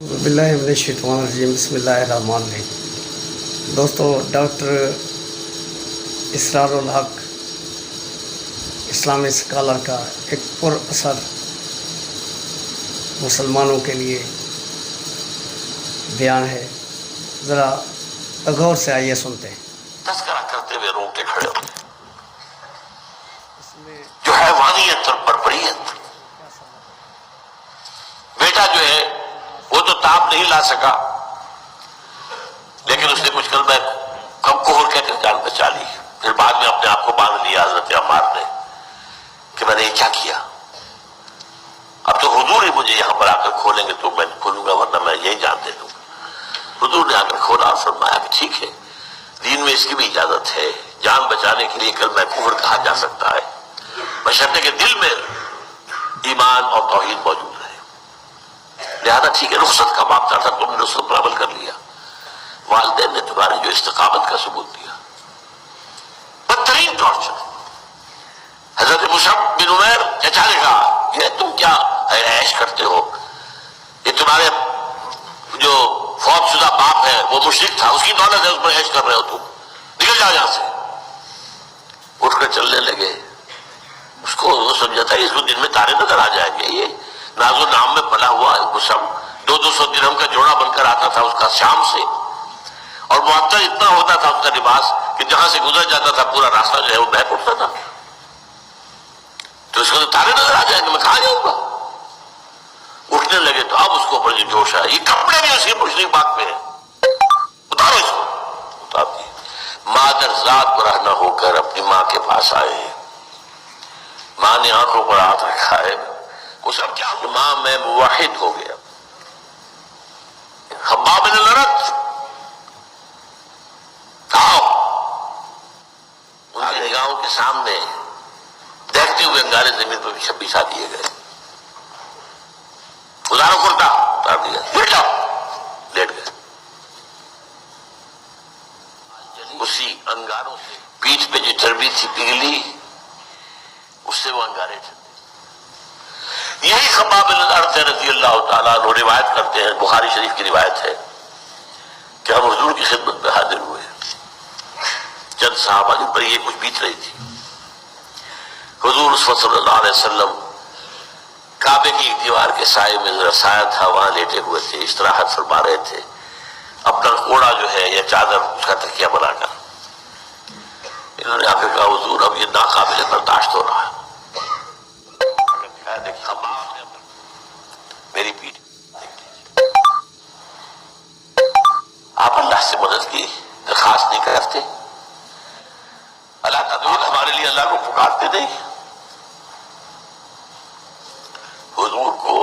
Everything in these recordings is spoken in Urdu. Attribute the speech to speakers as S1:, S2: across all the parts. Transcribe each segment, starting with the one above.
S1: باللہ من الشیطان الرجیم بسم اللہ الرحمن الرحیم۔ دوستو، ڈاکٹر اسرار الحق اسلامی اسکالر کا ایک پر اثر مسلمانوں کے لیے بیان ہے، ذرا غور سے آئیے سنتے ہیں۔
S2: تذکرہ کرتے ہوئے روکے کھڑے ہوتے جو حیوانیت اور بربریت، بیٹا جو ہے وہ تو تاب نہیں لا سکا، لیکن اس نے کچھ کلمہ کم کوہر کہہ کر جان بچا لی۔ پھر بعد میں اپنے آپ کو باندھ لیا حضرت عمار نے کہ میں نے یہ کیا کیا، اب تو حضور ہی مجھے یہاں پر آ کر کھولیں گے تو میں کھولوں گا، ورنہ میں یہی جان دے دوں گا۔ حضور نے آ کر کھولا اور فرمایا کہ ٹھیک ہے، دین میں اس کی بھی اجازت ہے، جان بچانے کے لیے کلمہ کوہر کہا جا سکتا ہے، بشرطے کہ دل میں ایمان اور توحید موجود رہے۔ لہذا ٹھیک ہے، رخصت کا معاملہ تھا، تم نے رخصت پر عمل کر لیا، والدین نے تمہاری جو استقامت کا ثبوت دیا۔ بدترین ٹارچر، حضرت مصعب بن عمیر چچا نے کہا یہ تم کیا عیش کرتے ہو، یہ تمہارے جو فوت شدہ باپ ہے وہ مشرک تھا، اس کی دولت ہے، اس پر عیش کر رہے ہو تم، نکل جاؤ یہاں سے۔ اٹھ کر چلنے لگے، اس کو وہ سمجھا تھا اس کو دن میں تارے نظر آ جائیں گے، یہ ناز و نام میں پلا ہوا مصعب 200 درہم کا جوڑا بن کر آتا تھا اس کا شام سے، اور معطر اتنا ہوتا تھا اس کا لباس کہ جہاں سے گزر جاتا تھا پورا راستہ جو ہے وہ بہک اٹھتا تھا، تو اس کو تو تارے نظر آ جائیں گے، میں کہاں جاؤں گا۔ اٹھنے لگے تو اب اس کو اوپر جو جوش آیا، یہ کپڑے بھی اس کے مشرک باغ پہ ہیں، اتارو اس کو، اتار دیے۔ مادر ذات برہنہ ہو کر اپنی ماں کے پاس آئے، ماں نے آنکھوں پر ہاتھ رکھا ہے، وہ سب کیا کہ ماں میں موحد ہو گیا۔ خباب بن الارت آؤ، ان کی نگاہوں کے سامنے دیکھتے ہوئے انگارے زمین پر بچھا دیے گئے، اتارو کرتا، اتار دیا، لیٹ جاؤ، لیٹ گئے۔ اسی انگاروں سے پیٹھ پہ جو چربی تھی پگھلی، اس سے وہ انگارے ٹھنڈے۔ یہی خباب بن الارت رضی اللہ تعالیٰ عنہ روایت کرتے ہیں، بخاری شریف کی روایت ہے کہ ہم حضور کی خدمت میں حاضر ہوئے، چند صحابہ جن پر یہ کچھ بیت رہی تھی، حضور صلی اللہ علیہ وسلم کعبے کی ایک دیوار کے سائے میں ذرا سایہ تھا، وہاں لیٹے ہوئے تھے، استراحت فرما رہے تھے، اپنا کوڑا جو ہے یا چادر اس کا تکیہ بنا کر۔ انہوں نے آ کے کہا حضور اب یہ ناقابل برداشت ہو رہا ہے، میری پیٹھ آپ اللہ سے مدد کی درخواست نہیں کرتے، اللہ تعالیٰ ہمارے لیے اللہ کو پکارتے نہیں۔ حضور کو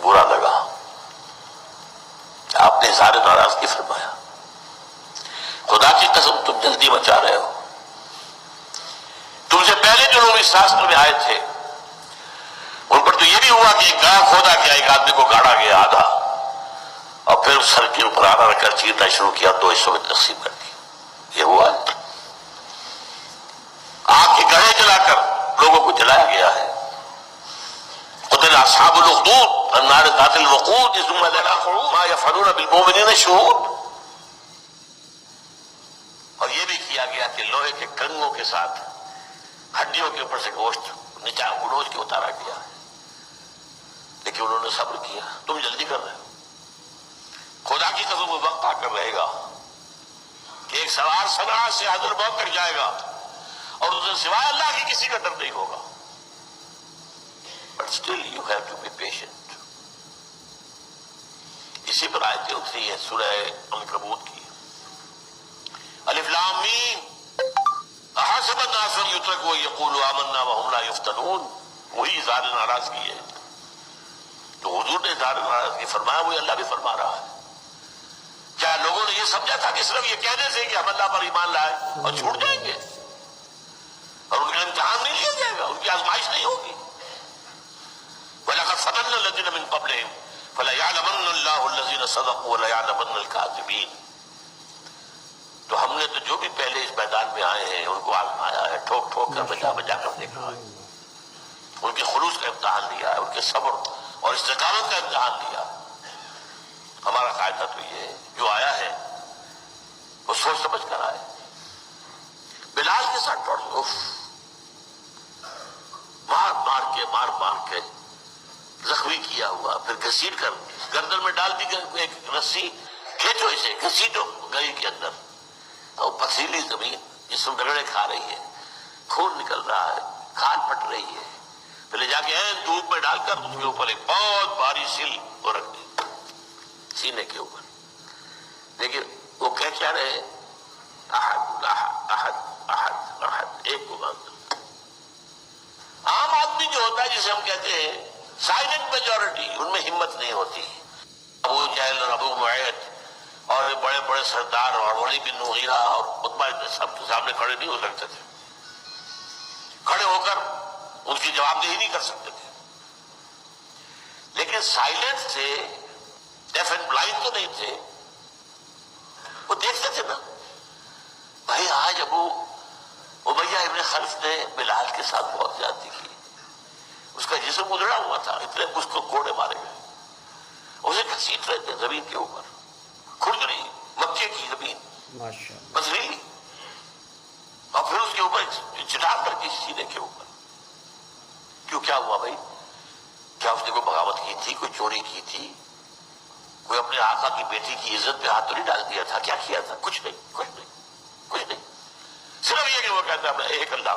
S2: برا لگا، آپ نے اظہار ناراضگی فرمایا، خدا کی قسم تم جلدی بچا رہے ہو، تم سے پہلے جو لوگ اس راستے میں آئے تھے ان پر تو یہ بھی ہوا کہ ایک گاہ کھودا گیا، ایک آدمی کو گاڑا گیا آدھا، اور پھر سر کے اوپر آنا رکھ کر چیرنا شروع کیا، 2 حصوں میں تقسیم کر دی، یہ ہوا ہے۔ آگ کے گڑھے جلا کر لوگوں کو جلایا گیا ہے۔ قتل اصحاب الاخدود النار ذات الوقود اذ هم علیہا قعود ما یفعلون بالمؤمنین شہود۔ اور یہ بھی کیا گیا کہ لوہے کے کنگوں کے ساتھ ہڈیوں کے اوپر سے گوشت نیچا گلوچ کے اتارا گیا ہے، لیکن انہوں نے صبر کیا۔ تم جلدی کر رہے ہو، خدا کی قسم وہ وقت آ کر رہے گا کہ ایک سوار صنعاء سے حضر موت تک جائے گا اور اس سے سوائے اللہ کی کسی کا ڈر نہیں ہوگا، but still you have to be patient۔ اسی پر آیتیں اتری ہیں سورہ عنکبوت کی، الف لام میم احسب الناس ان یترکوا یقولوا آمنا وهم لا یفتنون، وہی اظہار ناراضگی ہے۔ تو حضور نے اظہار ناراضگی فرمایا، وہی اللہ بھی فرما رہا ہے۔ کیا لوگوں نے یہ سمجھا تھا کہ صرف یہ کہنے سے کہ ہم اللہ پر ایمان لائے اور چھوٹ جائیں گے اور ان کا امتحان نہیں لیا جائے گا، ان کی آزمائش نہیں ہوگی؟ وَلَقَدْ فَتَنَّا الَّذِينَ مِن قَبْلِهِمْ فَلَيَعْلَمَنَّ اللَّهُ الَّذِينَ صَدَقُوا وَلَيَعْلَمَنَّ الْكَاذِبِينَ۔ تو ہم نے تو جو بھی پہلے اس میدان میں آئے ہیں ان کو آزمایا ہے، ٹھوک ٹھوک کر بجا بجا کر دیکھا ہے، ان کے خلوص کا امتحان لیا ہے، ان کے صبر اور استقامت کا امتحان لیا ہے۔ تھا تو یہ جو آیا ہے وہ سوچ سمجھ کر آئے. بلال کے ساتھ مار مار کے زخمی کیا ہوا، پھر گھسیٹ کر گردن میں ڈال دی گئی ایک رسی، کھینچو اسے، گھسیٹو گلی کے اندر. تو پتھریلی زمین جسم رگڑے کھا رہی ہے، خون نکل رہا ہے، کھال پھٹ رہی ہے. پھر لے جا کے دودھ میں ڈال کر اس کے اوپر ایک بہت بھاری سل وہ رکھ دی سینے کے اوپر. لیکن وہ کیا رہے؟ احد احد احد احد احد، ایک کو مانگتا. عام آدمی جو ہوتا ہے جسے ہم کہتے ہیں سائلنٹ میجورٹی، ان میں ہمت نہیں ہوتی. ابو جہل اور ابو معید اور بڑے بڑے سردار اور ولید بن مغیرہ اور عتبہ سب کے سامنے کھڑے نہیں ہو سکتے تھے، کھڑے ہو کر ان کی جواب دہی نہیں کر سکتے تھے. لیکن سائلنٹ تھے، ڈیف اینڈ بلائنڈ تو نہیں تھے، وہ دیکھتے تھے نا. بھائی آج ابو امیہ ابن خلف نے بلال کے ساتھ بہت زیادتی کی، اس کا جسم اجڑا ہوا تھا، اتنے اس کو کوڑے مارے گئے، اسے گھسیٹ رہے تھے زمین کے اوپر، کھردری مکے کی زمین پتھریلی، اور پھر اس کے اوپر چٹان کر کے سینے کے اوپر. کیوں کیا ہوا بھائی؟ کیا اس نے کوئی بغاوت کی تھی، کوئی چوری کی تھی، کوئی اپنے آقا کی بیٹی کی عزت پہ ہاتھ تو نہیں ڈال دیا تھا؟ کیا کیا تھا؟ کچھ نہیں کچھ نہیں کچھ نہیں، صرف یہ کہ وہ کہتا ہے ایک اللہ.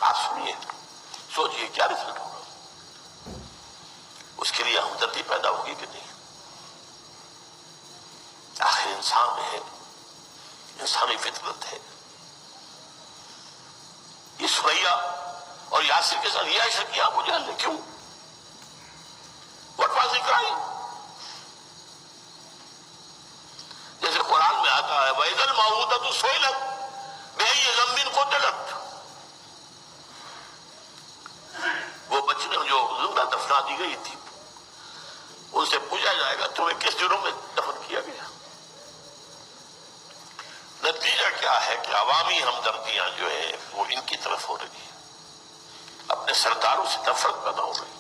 S2: آپ سنیے، سوچئے کیا رزلٹ ہوگا، اس کے لیے ہمدردی پیدا ہوگی کہ نہیں؟ آخر انسان ہے، انسانی فطرت ہے. یہ سمیہ اور یاسر کے ساتھ یہ عائشہ کیا ابو جہل نے کیوں؟ What was he crying؟ جیسے قرآن میں آتا ہے وَإِذَا الْمَوْءُودَةُ سُئِلَتْ بِأَيِّ ذَنبٍ قُتِلَتْ، وہ بچنے جو زندہ دفنا دی گئی تھی ان سے پوچھا جائے گا تمہیں کس جرم میں دفن کیا گیا. نتیجہ کیا ہے کہ عوامی ہمدردیاں جو ہیں وہ ان کی طرف ہو رہی ہیں، اپنے سرداروں سے نفرت پیدا ہو رہی.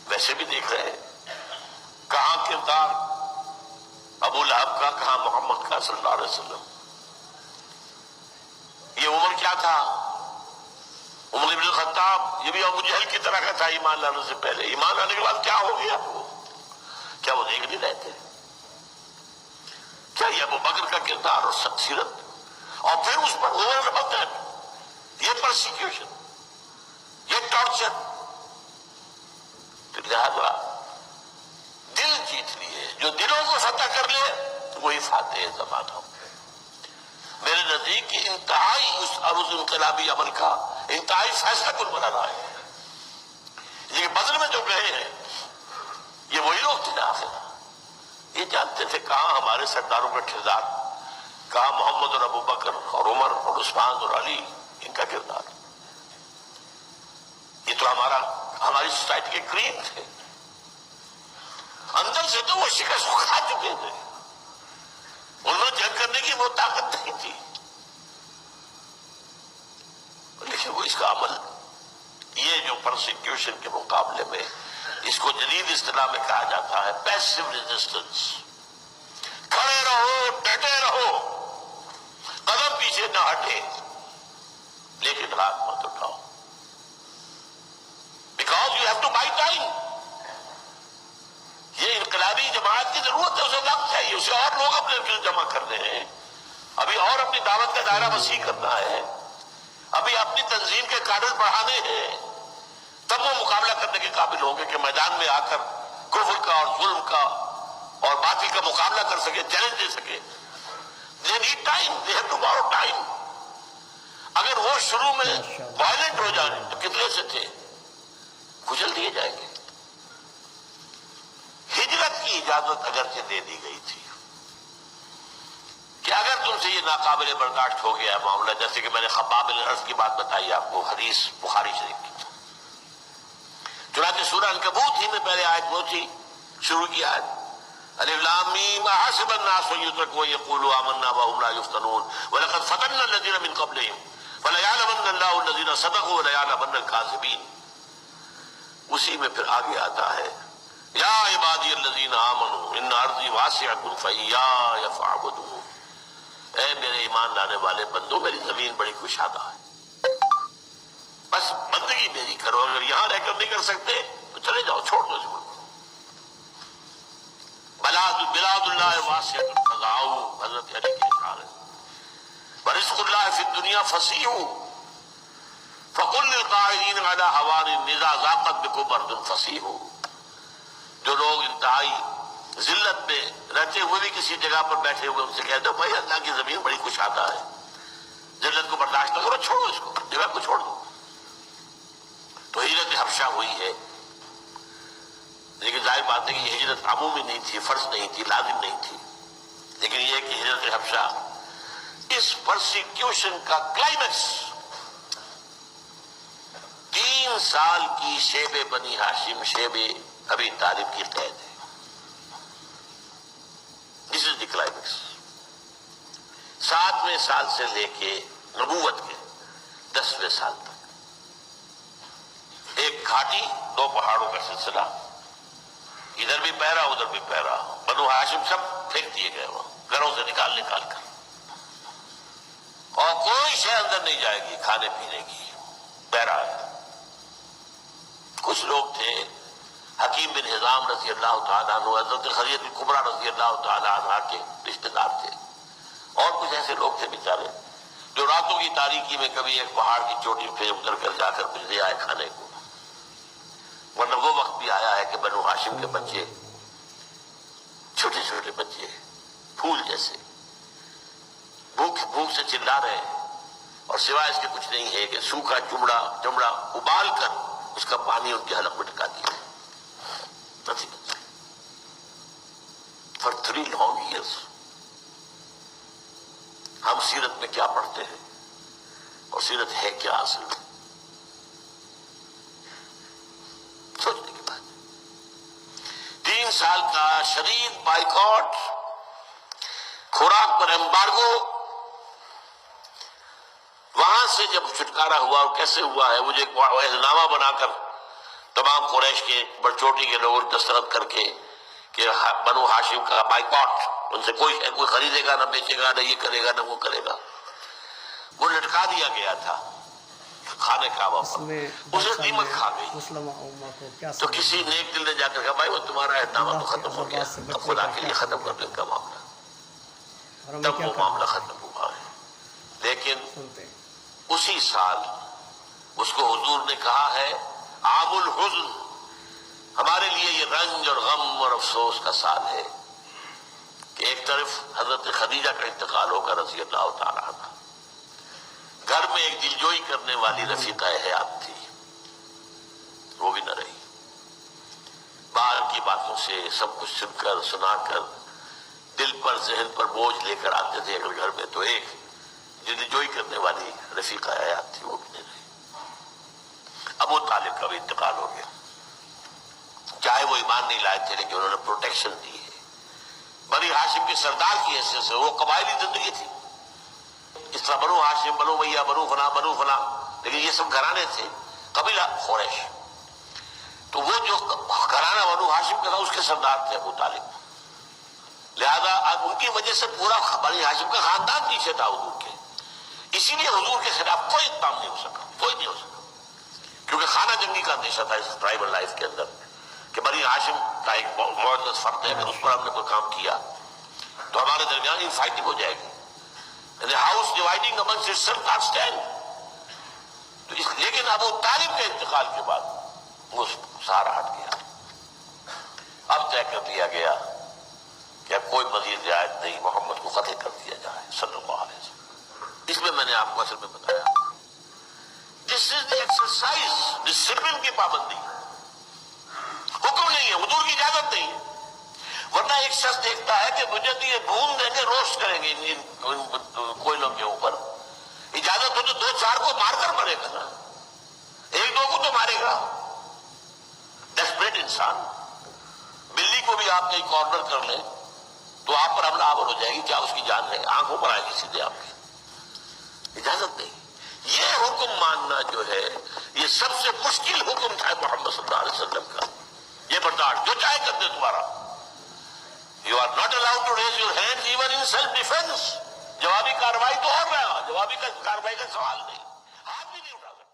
S2: ویسے بھی دیکھ رہے ہیں کہاں کردار ابو لہب کا، کہاں محمد کا صلی اللہ علیہ وسلم. یہ عمر کیا تھا؟ عمر بن الخطاب یہ بھی ابو جہل کی طرح کا تھا ایمان لانے سے پہلے. ایمان لانے کے بعد کیا ہو گیا؟ کیا وہ دیکھ نہیں رہتے؟ کیا یہ ابو بکر کا کردار اور سیرت، اور پھر اس پر یہ پرسیکیوشن، یہ ٹارچر. لہذا دل جیت لیے، جو دلوں کو فتح کر لے وہی فاتح زمانہ. میرے نزدیک انتہائی اس انقلابی عمل کا انتہائی فیصلہ کن بنا رہا ہے. یہ بدر میں جو گئے ہیں یہ وہی لوگ تھے آخر، یہ جانتے تھے کہاں ہمارے سرداروں کا کردار، کہاں محمد اور ابو بکر اور عمر اور عثمان اور علی ان کا کردار. یہ تو ہماری سوسائٹی کے کریم تھے. اندر سے تو وہ شکست کھا چکے تھے، ان میں جنگ کرنے کی وہ طاقت نہیں تھی. لیکن وہ اس کا عمل، یہ جو پرسیکیوشن کے مقابلے میں اس کو جدید اصطلاح میں کہا جاتا ہے پیسو ریزسٹنس. کھڑے رہو، ڈٹے رہو، قدم پیچھے نہ ہٹے، لیکن ہاتھ مت اٹھاؤ. Because you have to buy time. یہ انقلابی جماعت کی ضرورت ہے، اسے وقت چاہیے، اسے اور لوگ اپنے جمع کرنے ہیں، ابھی اور اپنی دعوت کا دائرہ وسیع کرنا ہے، ابھی اپنی تنظیم کے کاڈر بڑھانے ہیں، تب وہ مقابلہ کرنے کے قابل ہوں گے کہ میدان میں آ کر کفر کا اور ظلم کا اور باطل کا مقابلہ کر سکے، چیلنج دے سکے. They need time, they have to borrow time. اگر وہ شروع میں وائلنٹ ہو جائیں تو کتنے سے تھے کچل دیے جائیں گے. ہجرت کی اجازت اگرچہ دے دی گئی تھی کہ اگر تم سے یہ ناقابل برداشت ہو گیا ہے معاملہ، جیسے کہ میں نے خباب بن الارت کی بات بتائی آپ کو، حدیث بخاری شریف کی. چنانچہ سورہ عنکبوت ہی میں پہلے آیت وہ تھی، شروع کی آیت الف لام میم احسب الناس ان یترکوا ان یقولوا آمنا وهم لا یفتنون ولقد فتنا الذین من قبلهم فلیعلمن اللہ الذین صدقوا ولیعلمن الکاذبین. اسی میں پھر آگے آتا ہے یا عبادی الذین آمنوا ان ارضی واسعۃ فایای فاعبدون، اے میرے ایمان لانے والے بندو، میری زمین بڑی کشادہ ہے، بس بندگی میری کرو، اگر یہاں رہ کر نہیں کر سکتے تو چلے جاؤ، چھوڑ دو اس ملک کو۔ بلاد اللہ واسعۃ فضاؤ، حضرت علی کے اشعار ہے، ورزق اللہ فی الدنیا فصیح فقل للقاعدین علی ہوان النزاع ذاقت بکم ارض فصیح۔ جو لوگ انتہائی ذلت میں رہتے ہوئے بھی کسی جگہ پر بیٹھے ہوئے، ان سے کہہ دو بھائی اللہ کی زمین بڑی کشادہ ہے، ذلت کو برداشت نہ کرو، چھوڑو اس کو، جگہ کو چھوڑ دو۔ تو ہجرت حبشہ ہوئی ہے، لیکن ظاہر بات ہے کہ یہ ہجرت عمومی نہیں تھی، فرض نہیں تھی، لازم نہیں تھی، لیکن یہ کہ ہجرت حبشہ اس پرسیکیوشن کا کلائمیکس 3 سال کی شیب بنی ہاشم، شیب ابی طالب کی قید ہے۔ دس از دی کلائمیکس۔ 7ویں سال سے لے کے نبوت کے 10ویں سال تک ایک گھاٹی، 2 پہاڑوں کا سلسلہ، ادھر بھی پہرا ادھر بھی پہرا، بنو ہاشم سب پھینک دیے گئے وہاں گھروں سے نکال کر، اور کوئی شے اندر نہیں جائے گی کھانے پینے کی، پہرا ہے۔ کچھ لوگ تھے، حکیم بن حزام رضی اللہ تعالیٰ عنہ، حضرت خدیجہ کبریٰ رضی اللہ تعالیٰ عنہ کے رشتہ دار تھے، اور کچھ ایسے لوگ تھے بیچارے جو راتوں کی تاریکی میں کبھی ایک پہاڑ کی چوٹی پہ اتر کر جا کر کچھ لے آئے کھانے کو، ورنہ وہ وقت بھی آیا ہے کہ بنو ہاشم کے بچے، چھوٹے چھوٹے بچے پھول جیسے، بھوک سے چلا رہے ہیں، اور سوائے اس کے کچھ نہیں ہے کہ سوکھا چمڑا ابال کر اس کا پانی ان کے حلق میں ٹکا دیا۔ For 3 long years ہم سیرت میں کیا پڑھتے ہیں اور سیرت ہے کیا اصل میں، سوچنے کی بات ہے۔ 3 سال کا شدید بائیکاٹ، خوراک پر ایمبارگو، وہاں سے جب چھٹکارا ہوا اور کیسے ہوا ہے، مجھے ایک اعلانامہ بنا کر تمام قریش کے بڑچوٹی کے لوگوں نے دستخط کر کے کہ بنو ہاشم کا بائیکاٹ، ان سے کوئی خریدے گا نہ بیچے گا، نہ یہ کرے گا نہ وہ کرے گا، وہ لٹکا دیا گیا تھا کھانے کا وقت، اسے دیمک کھا گئی۔ تو کسی نیک دل نے جا کر کہا بھائی وہ تمہارا اعلانامہ تو ختم ہو گیا، اب خدا کے لیے ختم کر دو ان کا معاملہ، تب وہ معاملہ ختم ہوا ہے۔ لیکن اسی سال اس کو حضور نے کہا ہے عام الحزن، ہمارے لیے یہ رنج اور غم اور افسوس کا سال ہے کہ ایک طرف حضرت خدیجہ کا انتقال ہوگا رضی اللہ تعالیٰ عنہ، گھر میں ایک دلجوئی کرنے والی رفیقہ حیات تھی، وہ بھی نہ رہی، باہر کی باتوں سے سب کچھ سن کر سنا کر دل پر ذہن پر بوجھ لے کر آتے تھے اگر گھر میں، تو ایک دلجوئی کرنے والی رفیقہ حیات تھی، وہ بھی نہیں رہی۔ ابو طالب کا بھی انتقال ہو گیا، چاہے وہ ایمان نہیں لائے تھے لیکن انہوں نے پروٹیکشن دی ہے، بنی ہاشم کے سردار کی حیثیت سے، وہ قبائلی زندگی تھی، اس طرح بنو ہاشم، بنو میاں، بنو فلاں، لیکن یہ سب گھرانے تھے، قبیلہ قریش، تو وہ جو گھرانہ بنو ہاشم کا تھا اس کے سردار تھے ابو طالب، لہذا ان کی وجہ سے پورا بنی ہاشم کا خاندان پیچھے تھا حضور کے، اسی لیے حضور کے خلاف کوئی اقدام نہیں ہو سکا، کوئی نہیں ہو سکا، کیونکہ خانہ جنگی کا اندیشہ تھا اس ٹرائبل لائف کے اندر کہ بنی ہاشم کا ایک معزز فرد ہے، اگر اس پر ہم نے کوئی کام کیا تو ہمارے درمیان ہی فائٹنگ ہو جائے گی، The house dividing amongst itself can't stand. تو لیکن ابو طالب کے انتقال کے بعد وہ سہارا ہٹ گیا، اب طے کر دیا گیا کہ اب کوئی مزید رعایت نہیں، محمد کو قتل کر دیا جائے صلی اللہ علیہ وسلم۔ اس میں نے آپ کو اصل میں بتایا دس از دی ایکسرسائز، ڈسپلن کی پابندی، حکم نہیں ہے، حضور کی اجازت نہیں ہے، ورنہ ایک شخص دیکھتا ہے کہ مجھے تو یہ بھون دیں گے، روسٹ کریں گے ان کوئلوں کے اوپر، اجازت ہو تو 2-4 کو مار کر مرے گا نا، 1-2 کو تو مارے گا، ڈیسپریٹ انسان۔ بلی کو بھی آپ کہیں کارنر کر لیں تو آپ پر حملہ آور ہو جائے گی، کیا اس کی جان ہے، آنکھوں پر آئے گی سیدھے آپ کی، اجازت نہیں۔ یہ حکم ماننا جو ہے یہ سب سے مشکل حکم حکم تھا محمد صلی اللہ علیہ وسلم کا، یہ برداشت جو چاہے کر دے تمہارا. You are not allowed to raise your hands even in self defense. جوابی کارروائی تو اور رہا، جوابی کارروائی کا سوال نہیں، ہاتھ بھی نہیں اٹھا سکتے.